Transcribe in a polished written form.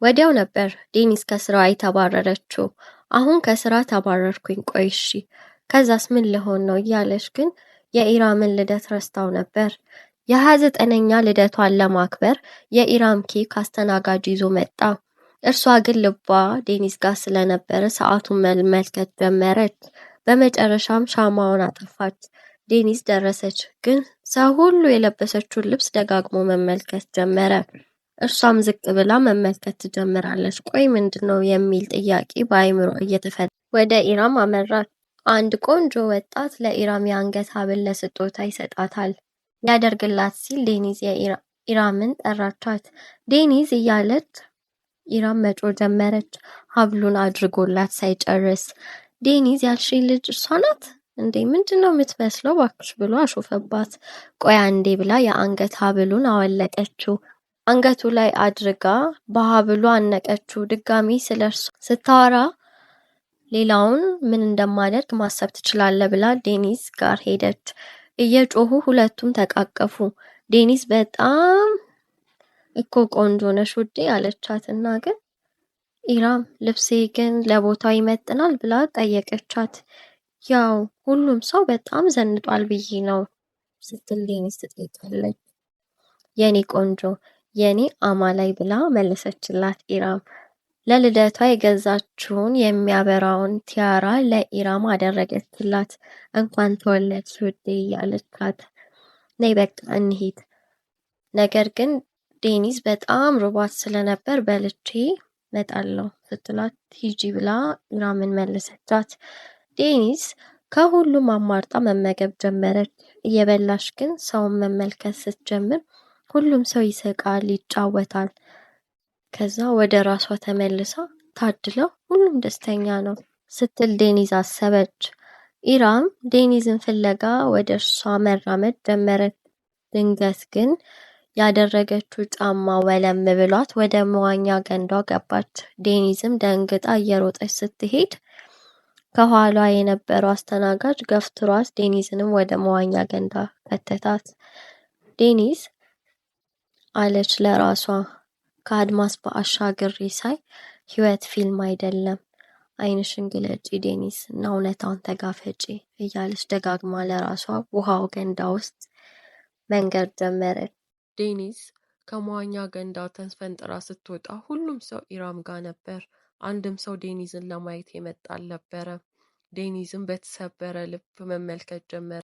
ወዲያው ነበር ዴኒስ ከስራዋ የተባረረችው። አሁን ከስራ ተባረርኩኝ ቆይ እሺ ከዛስ ምን ልሆን ነው እያለች ግን የኢራምን ልደት ረስታው ነበር። የ29ኛ ልደቷን ለማክበር የኢራም ኬክ አስተናጋጅ ይዞ መጣ። እርሷ ግን ልቧ ዴኒስ ጋር ስለነበረ ሰዓቱን መመልከት ጀመረች። በመጨረሻም ሻማውን አጠፋች። ዴኒስ ደረሰች፣ ግን ሰው ሁሉ የለበሰችውን ልብስ ደጋግሞ መመልከት ጀመረ። እርሷም ዝቅ ብላ መመልከት ትጀምራለች። ቆይ ምንድነው የሚል ጥያቄ በአይምሮ እየተፈጠረ ወደ ኢራም አመራች። አንድ ቆንጆ ወጣት ለኢራም የአንገት ሐብል ለስጦታ ይሰጣታል። ያደርግላት ሲል ዴኒዝ ኢራምን ጠራቻት። ዴኒዝ እያለች ኢራም መጮህ ጀመረች። ሐብሉን አድርጎላት ሳይጨርስ ዴኒዝ ያልሽኝ ልጅ እርሷ ናት እንዴ? ምንድነው የምትመስለው ባክሽ ብሎ አሾፈባት። ቆይ አንዴ ብላ የአንገት ሐብሉን አወለቀችው። አንገቱ ላይ አድርጋ በሐብሉ አነቀችው። ድጋሚ ስለርሱ ስታወራ ሌላውን ምን እንደማደርግ ማሰብ ትችላለህ ብላ ዴኒስ ጋር ሄደች። እየጮሁ ሁለቱም ተቃቀፉ። ዴኒስ በጣም እኮ ቆንጆ ነሽ ውዴ አለቻትና ግን ኢራም ልብሴ ግን ለቦታው ይመጥናል ብላ ጠየቀቻት። ያው ሁሉም ሰው በጣም ዘንጧል ብዬ ነው ስትል ዴኒስ ትጠይቃለች። የኔ ቆንጆ የኔ አማላይ ብላ መለሰችላት ኢራም። ለልደቷ የገዛችውን የሚያበራውን ቲያራ ለኢራም አደረገችላት። እንኳን ተወለድሽ ውዴ እያለቻት ነይ በቃ እንሂድ። ነገር ግን ዴኒስ በጣም ርቧት ስለነበር በልቼ መጣለሁ ስትላት ሂጂ ብላ ኢራምን መለሰቻት። ዴኒስ ከሁሉም አማርጣ መመገብ ጀመረች። እየበላሽ ግን ሰውን መመልከት ስትጀምር ሁሉም ሰው ይስቃል፣ ይጫወታል። ከዛ ወደ ራሷ ተመልሳ ታድለው ሁሉም ደስተኛ ነው ስትል ዴኒዝ አሰበች። ኢራም ዴኒዝን ፍለጋ ወደ እርሷ መራመድ ጀመረች። ድንገት ግን ያደረገችው ጫማ ወለም ብሏት ወደ መዋኛ ገንዷ ገባች። ዴኒዝም ደንግጣ እየሮጠች ስትሄድ ከኋሏ የነበረው አስተናጋጅ ገፍትሯት ዴኒዝንም ወደ መዋኛ ገንዳ ከተታት። ዴኒዝ አለች ለራሷ ከአድማስ በአሻግሬ ሳይ ህይወት ፊልም አይደለም። አይንሽን ግለጪ ዴኒስ እና እውነታውን ተጋፈጪ እያለች ደጋግማ ለራሷ ውሃው ገንዳ ውስጥ መንገድ ጀመረች። ዴኒስ ከመዋኛ ገንዳ ተስፈንጥራ ስትወጣ ሁሉም ሰው ኢራም ጋር ነበር። አንድም ሰው ዴኒዝን ለማየት የመጣ አልነበረ። ዴኒዝን በተሰበረ ልብ መመልከት ጀመረ።